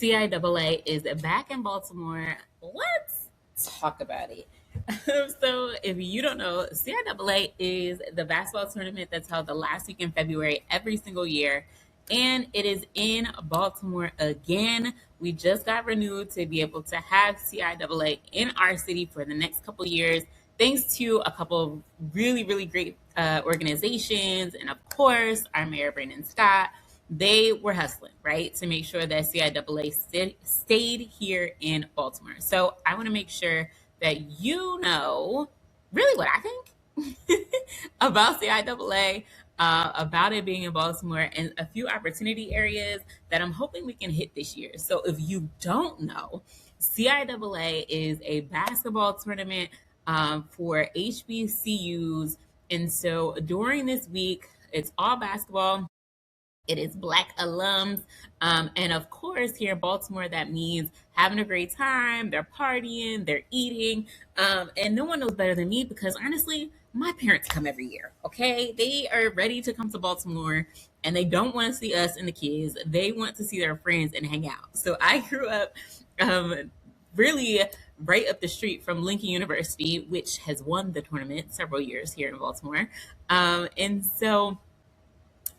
CIAA is back in Baltimore. Let's talk about it. So, if you don't know, CIAA is the basketball tournament that's held the last week in February every single year, and it is in Baltimore again. We just got renewed to be able to have CIAA in our city for the next couple years, thanks to a couple of really great organizations, and of course, our mayor Brandon Scott. They were hustling, right, to make sure that CIAA stayed here in Baltimore. So I want to make sure that you know really what I think about CIAA, about it being in Baltimore, and a few opportunity areas that I'm hoping we can hit this year. So if you don't know, CIAA is a basketball tournament for HBCUs. And so during this week, it's all basketball. It is Black alums. And of course, here in Baltimore, that means having a great time. They're partying, they're eating. And no one knows better than me because honestly, my parents come every year. Okay. They are ready to come to Baltimore and they don't want to see us and the kids. They want to see their friends and hang out. So I grew up really right up the street from Lincoln University, which has won the tournament several years here in Baltimore. And so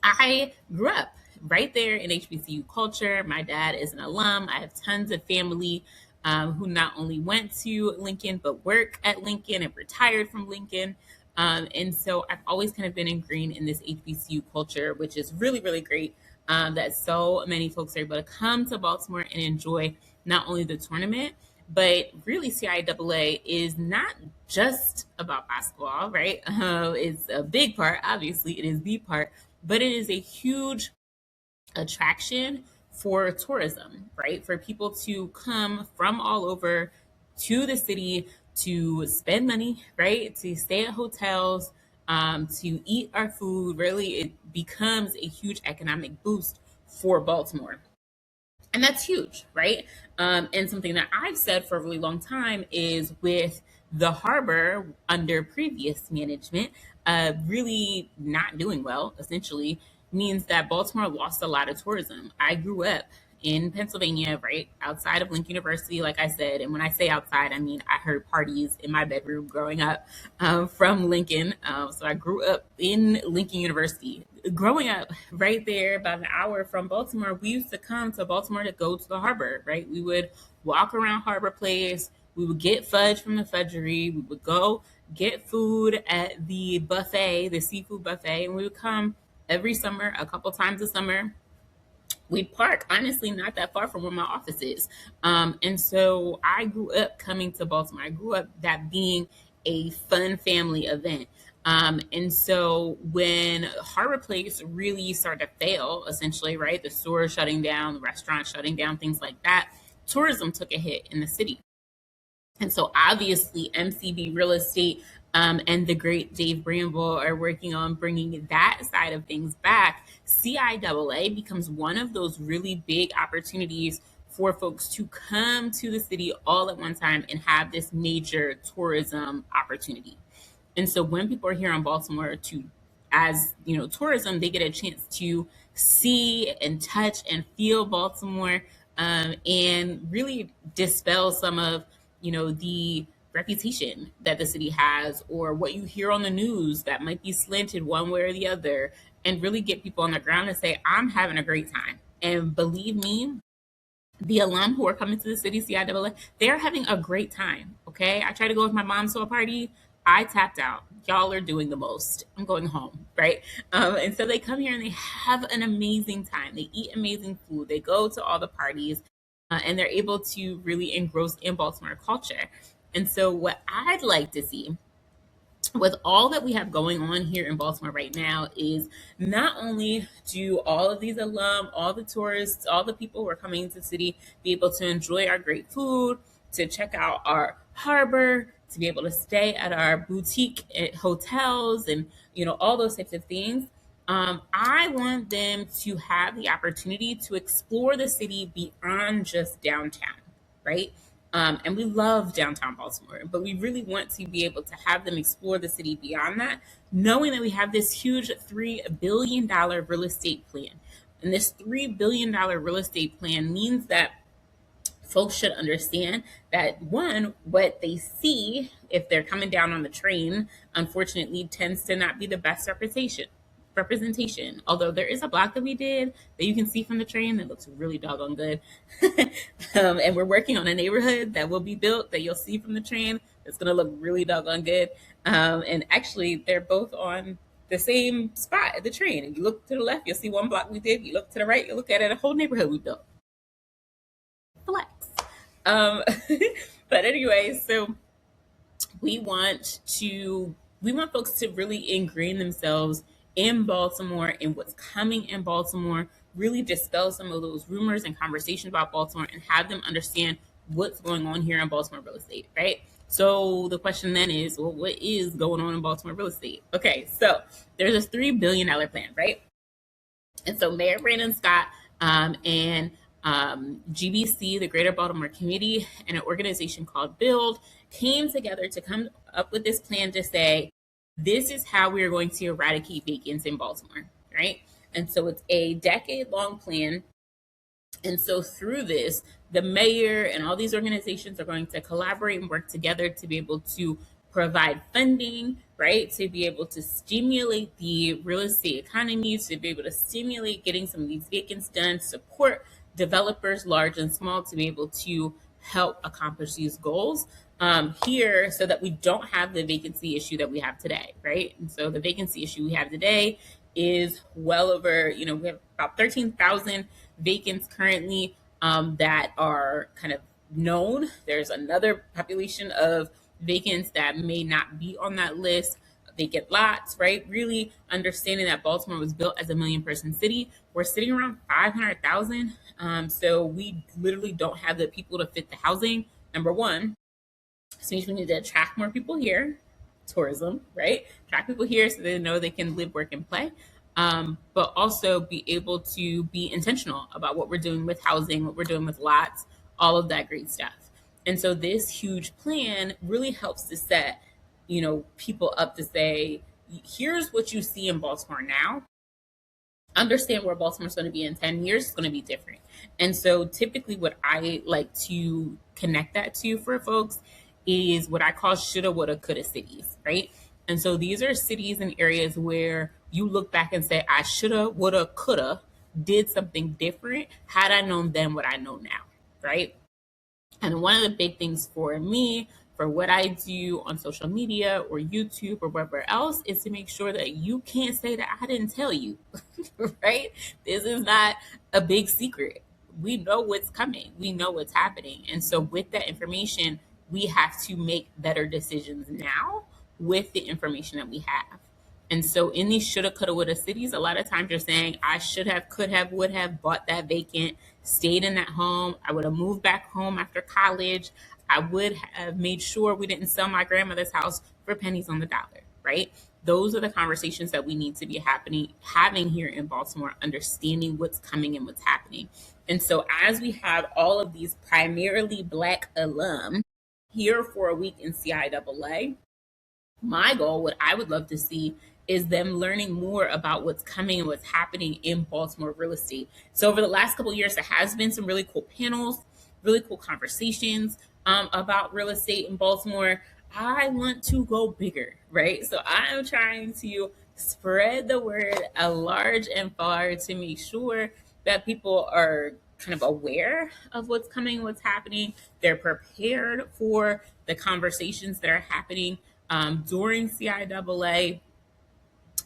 I grew up right there in HBCU culture. My dad is an alum. I have tons of family who not only went to Lincoln, but work at Lincoln and retired from Lincoln. And so I've always kind of been ingrained in this HBCU culture, which is really great that so many folks are able to come to Baltimore and enjoy not only the tournament, but really CIAA is not just about basketball, right? It's a big part. Obviously, it is the part, but it is a huge attraction for tourism, right? For people to come from all over to the city to spend money, right? To stay at hotels, to eat our food. Really, it becomes a huge economic boost for Baltimore. And that's huge, right? And something that I've said for a really long time is with the harbor under previous management, really not doing well, essentially, means that Baltimore lost a lot of tourism. I grew up in Pennsylvania, right outside of Lincoln University, like I said. And when I say outside, I mean I heard parties in my bedroom growing up from Lincoln. So I grew up in Lincoln University. Growing up right there, about an hour from Baltimore, we used to come to Baltimore to go to the harbor, right? We would walk around Harbor Place. We would get fudge from the fudgery. We would go get food at the buffet, the seafood buffet, and we would come every summer, a couple times a summer. We park honestly not that far from where my office is. And so I grew up coming to Baltimore. I grew up that being a fun family event. And so when Harbor Place really started to fail, essentially, right, the stores shutting down, the restaurants shutting down, things like that, tourism took a hit in the city. And so obviously MCB Real Estate and the great Dave Bramble are working on bringing that side of things back. CIAA becomes one of those really big opportunities for folks to come to the city all at one time and have this major tourism opportunity. And so when people are here in Baltimore to, as you know, tourism, they get a chance to see and touch and feel Baltimore, and really dispel some of, the reputation that the city has or what you hear on the news that might be slanted one way or the other, and really get people on the ground and say, I'm having a great time. And believe me, the alum who are coming to the city, CIAA, they're having a great time. Okay. I tried to go with my mom to a party. I tapped out. Y'all are doing the most. I'm going home. Right. And so they come here and they have an amazing time. They eat amazing food. They go to all the parties, and they're able to really engross in Baltimore culture. And so what I'd like to see with all that we have going on here in Baltimore right now is not only do all of these alum, all the tourists, all the people who are coming into the city be able to enjoy our great food, to check out our harbor, to be able to stay at our boutique hotels and, all those types of things. I want them to have the opportunity to explore the city beyond just downtown, right? And we love downtown Baltimore, but we really want to be able to have them explore the city beyond that, knowing that we have this huge $3 billion real estate plan. And this $3 billion real estate plan means that folks should understand that one, what they see if they're coming down on the train, unfortunately, tends to not be the best representation. Although there is a block that we did that you can see from the train that looks really doggone good. And we're working on a neighborhood that will be built that you'll see from the train. It's going to look really doggone good. And actually, they're both on the same spot at the train. If you look to the left, you'll see one block we did. You look to the right, you look at it, a whole neighborhood we built. Flex. Um, but anyway, so we want to we want folks to really ingrain themselves in Baltimore and what's coming in Baltimore, really dispel some of those rumors and conversations about Baltimore and have them understand what's going on here in Baltimore real estate, right? So the question then is, well, what is going on in Baltimore real estate? Okay, so there's this $3 billion plan, right? And so Mayor Brandon Scott and GBC, the Greater Baltimore Committee, and an organization called Build came together to come up with this plan to say, this is how we are going to eradicate vacancy in Baltimore, right? And so it's a decade-long plan. And so through this, the mayor and all these organizations are going to collaborate and work together to be able to provide funding, right? To be able to stimulate the real estate economy, to be able to stimulate getting some of these vacancies done, support developers, large and small, to be able to help accomplish these goals here so that we don't have the vacancy issue that we have today, right? And so the vacancy issue we have today is well over, we have about 13,000 vacants currently that are kind of known. There's another population of vacants that may not be on that list. Vacant lots, right? Really understanding that Baltimore was built as a million-person city. We're sitting around 500,000. So we literally don't have the people to fit the housing, number one. So we need to attract more people here, tourism, right? Attract people here so they know they can live, work, and play. But also be able to be intentional about what we're doing with housing, what we're doing with lots, all of that great stuff. And so this huge plan really helps to set, people up to say, here's what you see in Baltimore now. Understand where Baltimore's going to be in 10 years is going to be different. And so typically what I like to connect that to for folks is what I call shoulda, woulda, coulda cities, right? And so these are cities and areas where you look back and say, I shoulda, woulda, coulda, did something different had I known then what I know now, right? And one of the big things for me, for what I do on social media or YouTube or wherever else, is to make sure that you can't say that I didn't tell you, right? This is not a big secret. We know what's coming, we know what's happening. And so, with that information, we have to make better decisions now with the information that we have. And so in these shoulda, coulda, woulda cities, a lot of times you're saying, I should have, could have, would have bought that vacant, stayed in that home. I would have moved back home after college. I would have made sure we didn't sell my grandmother's house for pennies on the dollar, right? Those are the conversations that we need to be having here in Baltimore, understanding what's coming and what's happening. And so as we have all of these primarily Black alum here for a week in CIAA, my goal, what I would love to see, is them learning more about what's coming and what's happening in Baltimore real estate. So over the last couple of years, there has been some really cool panels, really cool conversations about real estate in Baltimore. I want to go bigger, right? So I'm trying to spread the word at large and far to make sure that people are kind of aware of what's coming, what's happening. They're prepared for the conversations that are happening during CIAA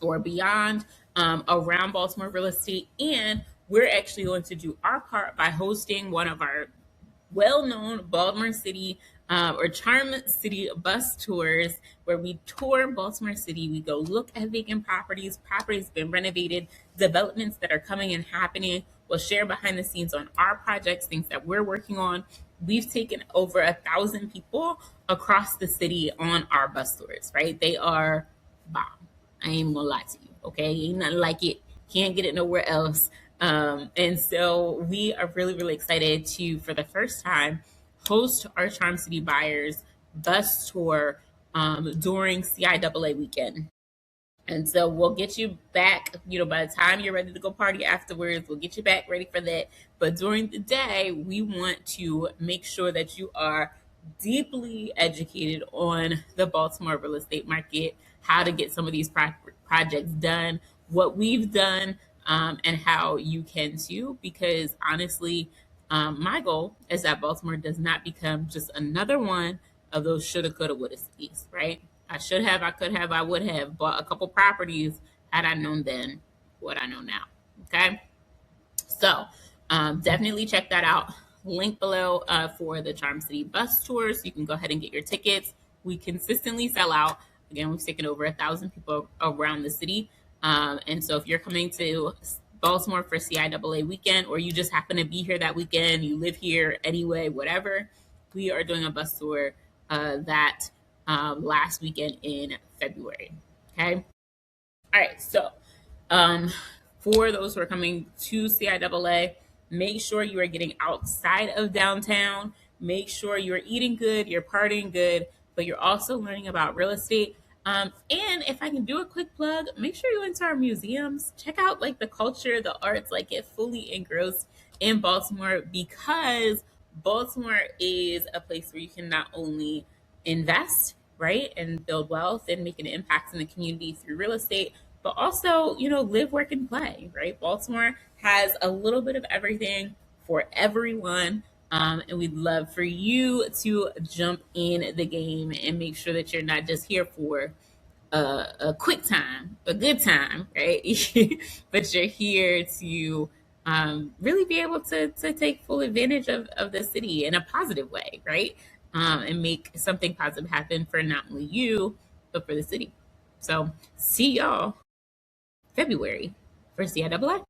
or beyond around Baltimore real estate. And we're actually going to do our part by hosting one of our well-known Baltimore City or Charm City bus tours, where we tour Baltimore City. We go look at vacant properties been renovated, developments that are coming and happening. We'll share behind the scenes on our projects, things that we're working on. We've taken over 1,000 people across the city on our bus tours, right? They are bomb. I ain't gonna lie to you, okay? Ain't nothing like it. Can't get it nowhere else. And so we are really, really excited to, for the first time, host our Charm City Buyers bus tour during CIAA weekend. And so we'll get you back, by the time you're ready to go party afterwards, we'll get you back ready for that. But during the day, we want to make sure that you are deeply educated on the Baltimore real estate market, how to get some of these projects done, what we've done, and how you can too. Because honestly, my goal is that Baltimore does not become just another one of those shoulda, coulda, woulda cities, right? I should have, I could have, I would have bought a couple properties had I known then what I know now. Okay. So definitely check that out. Link below for the Charm City bus tours. You can go ahead and get your tickets. We consistently sell out. Again, we've taken over 1,000 people around the city. And so if you're coming to Baltimore for CIAA weekend, or you just happen to be here that weekend, you live here anyway, whatever, we are doing a bus tour that last weekend in February. Okay. All right. So um, for those who are coming to CIAA, make sure you are getting outside of downtown. Make sure you're eating good, you're partying good, but you're also learning about real estate. And if I can do a quick plug, make sure you enter our museums. Check out like the culture, the arts, like get fully engrossed in Baltimore, because Baltimore is a place where you can not only invest, right, and build wealth and make an impact in the community through real estate, but also, live, work, and play, right? Baltimore has a little bit of everything for everyone. And we'd love for you to jump in the game and make sure that you're not just here for a quick time, a good time, right? But you're here to really be able to take full advantage of the city in a positive way, right? And make something positive happen for not only you, but for the city. So see y'all February for CIAA.